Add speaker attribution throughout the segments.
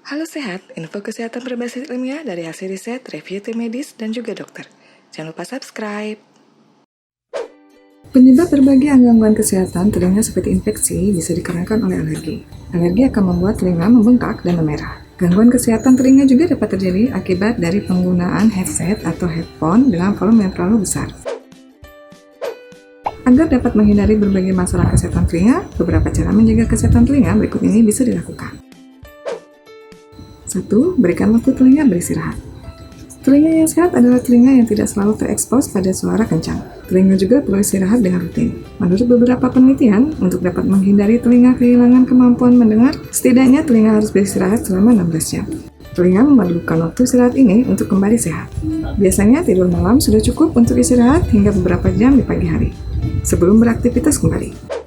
Speaker 1: Halo sehat, info kesehatan berbasis ilmiah dari hasil riset, review tim medis, dan juga dokter. Jangan lupa subscribe.
Speaker 2: Penyebab berbagai gangguan kesehatan telinga seperti infeksi bisa dikarenakan oleh alergi. Alergi akan membuat telinga membengkak dan memerah. Gangguan kesehatan telinga juga dapat terjadi akibat dari penggunaan headset atau headphone dengan volume yang terlalu besar. Agar dapat menghindari berbagai masalah kesehatan telinga, beberapa cara menjaga kesehatan telinga berikut ini bisa dilakukan. 1. Berikan waktu telinga beristirahat. Telinga yang sehat adalah telinga yang tidak selalu terekspos pada suara kencang. Telinga juga perlu istirahat dengan rutin. Menurut beberapa penelitian, untuk dapat menghindari telinga kehilangan kemampuan mendengar, setidaknya telinga harus beristirahat selama 16 jam. Telinga memerlukan waktu istirahat ini untuk kembali sehat. Biasanya tidur malam sudah cukup untuk istirahat hingga beberapa jam di pagi hari, sebelum beraktivitas kembali.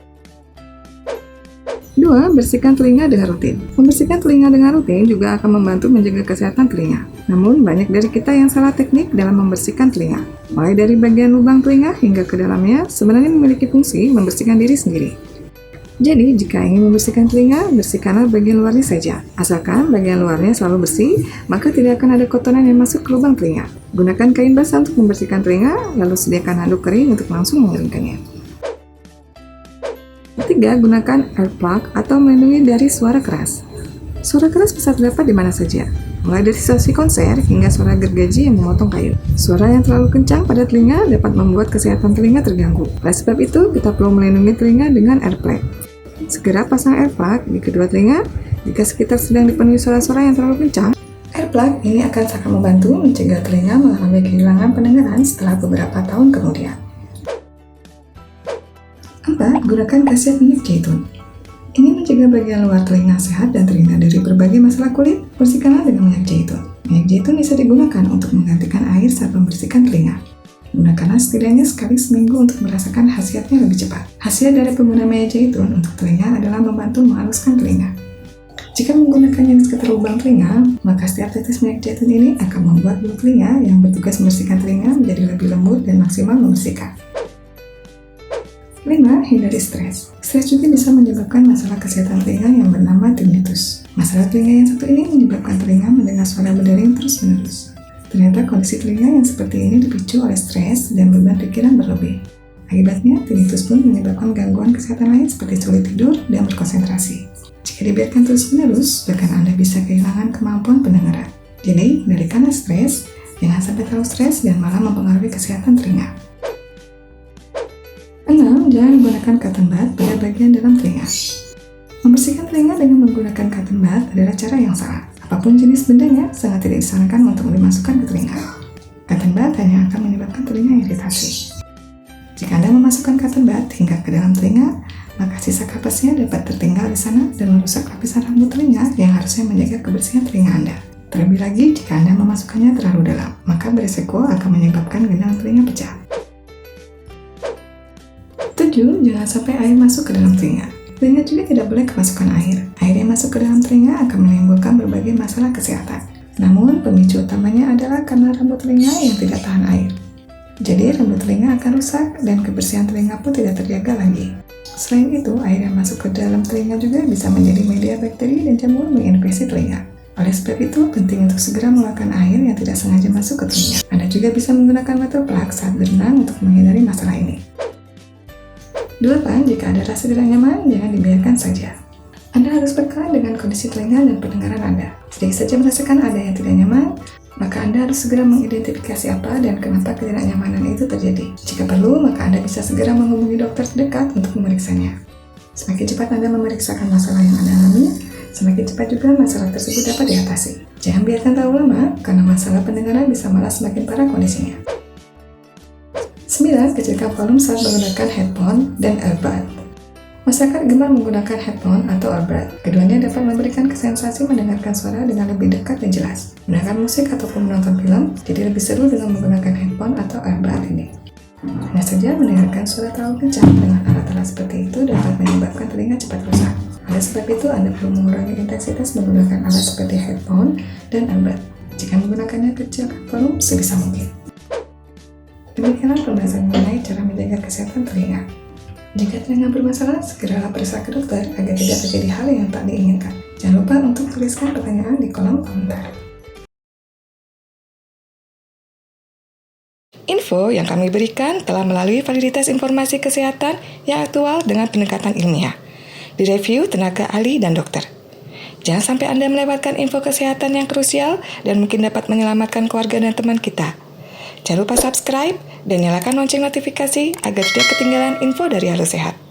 Speaker 2: 2. Bersihkan telinga dengan rutin. Membersihkan telinga dengan rutin juga akan membantu menjaga kesehatan telinga. Namun, banyak dari kita yang salah teknik dalam membersihkan telinga. Mulai dari bagian lubang telinga hingga ke dalamnya, sebenarnya memiliki fungsi membersihkan diri sendiri. Jadi, jika ingin membersihkan telinga, bersihkanlah bagian luarnya saja. Asalkan bagian luarnya selalu bersih, maka tidak akan ada kotoran yang masuk ke lubang telinga. Gunakan kain basah untuk membersihkan telinga, lalu sediakan handuk kering untuk langsung mengeringkannya. 3. Gunakan earplug atau melindungi dari suara keras. Suara keras bisa terdapat di mana saja, mulai dari situasi konser hingga suara gergaji yang memotong kayu. Suara yang terlalu kencang pada telinga dapat membuat kesehatan telinga terganggu. Oleh sebab itu, kita perlu melindungi telinga dengan earplug. Segera pasang earplug di kedua telinga jika sekitar sedang dipenuhi suara-suara yang terlalu kencang. Earplug ini akan sangat membantu mencegah telinga mengalami kehilangan pendengaran setelah beberapa tahun kemudian. 4. Gunakan khasiat minyak zaitun. Ini mencegah bagian luar telinga sehat dan terhindar dari berbagai masalah kulit. Bersihkanlah dengan minyak zaitun. Minyak zaitun bisa digunakan untuk menggantikan air saat membersihkan telinga. Gunakanlah setidaknya sekali seminggu untuk merasakan khasiatnya lebih cepat. Hasil dari penggunaan minyak zaitun untuk telinga adalah membantu menghaluskan telinga. Jika menggunakannya di sekitar lubang telinga, maka setiap tetes minyak zaitun ini akan membuat bulu telinga yang bertugas membersihkan telinga menjadi lebih lembut dan maksimal membersihkan. 5. Hindari stres. Stres juga bisa menyebabkan masalah kesehatan telinga yang bernama tinnitus. Masalah telinga yang satu ini menyebabkan telinga mendengar suara berdering terus-menerus. Ternyata kondisi telinga yang seperti ini dipicu oleh stres dan beban pikiran berlebih. Akibatnya, tinnitus pun menyebabkan gangguan kesehatan lain seperti sulit tidur dan berkonsentrasi. Jika dibiarkan terus-menerus, bahkan Anda bisa kehilangan kemampuan pendengaran. Jadi, hindarikanlah stres, jangan sampai terlalu stres dan malah mempengaruhi kesehatan telinga. 6. Jangan gunakan cotton bud pada bagian dalam telinga. Membersihkan telinga dengan menggunakan cotton bud adalah cara yang salah. Apapun jenis bendanya, sangat tidak disarankan untuk dimasukkan ke telinga. Cotton bud hanya akan menyebabkan telinga iritasi. Jika Anda memasukkan cotton bud hingga ke dalam telinga, maka sisa kapasnya dapat tertinggal di sana dan merusak lapisan rambut telinga yang harusnya menjaga kebersihan telinga Anda. Terlebih lagi, jika Anda memasukkannya terlalu dalam, maka beresiko akan menyebabkan gendang telinga pecah. 7. Jangan sampai air masuk ke dalam telinga. Telinga juga tidak boleh kemasukan air. Air yang masuk ke dalam telinga akan menimbulkan berbagai masalah kesehatan. Namun, pemicu utamanya adalah karena rambut telinga yang tidak tahan air. Jadi, rambut telinga akan rusak dan kebersihan telinga pun tidak terjaga lagi. Selain itu, air yang masuk ke dalam telinga juga bisa menjadi media bakteri dan jamur menginfeksi telinga. Oleh sebab itu, penting untuk segera mengeluarkan air yang tidak sengaja masuk ke telinga. Anda juga bisa menggunakan water plug saat berenang untuk menghindari masalah ini. 8. Jika Anda rasa tidak nyaman, jangan dibiarkan saja. Anda harus peka dengan kondisi telinga dan pendengaran Anda. Sedikit saja merasakan ada yang tidak nyaman, maka Anda harus segera mengidentifikasi apa dan kenapa ketidaknyamanan itu terjadi. Jika perlu, maka Anda bisa segera menghubungi dokter terdekat untuk memeriksanya. Semakin cepat Anda memeriksakan masalah yang Anda alami, semakin cepat juga masalah tersebut dapat diatasi. Jangan biarkan terlalu lama, karena masalah pendengaran bisa malah semakin parah kondisinya. 9. Kecilkan volume saat menggunakan headphone dan earbud. Masyarakat gemar menggunakan headphone atau earbud. Keduanya dapat memberikan sensasi mendengarkan suara dengan lebih dekat dan jelas. Mendengar musik ataupun menonton film jadi lebih seru dengan menggunakan headphone atau earbud ini. Hanya saja mendengarkan suara terlalu kencang dengan alat-alat seperti itu dapat menyebabkan telinga cepat rusak. Oleh sebab itu, Anda perlu mengurangi intensitas menggunakan alat seperti headphone dan earbud. Jika menggunakannya, kecilkan volume sebisa mungkin. Demikianlah pembahasan mengenai cara menjaga kesehatan telinga. Jika telinga bermasalah, segeralah periksa ke dokter agar tidak terjadi hal yang tak diinginkan. Jangan lupa untuk tuliskan pertanyaan di kolom komentar.
Speaker 1: Info yang kami berikan telah melalui validitas informasi kesehatan yang aktual dengan pendekatan ilmiah. Direview tenaga ahli dan dokter. Jangan sampai Anda melewatkan info kesehatan yang krusial dan mungkin dapat menyelamatkan keluarga dan teman kita. Jangan lupa subscribe dan nyalakan lonceng notifikasi agar tidak ketinggalan info dari Halo Sehat.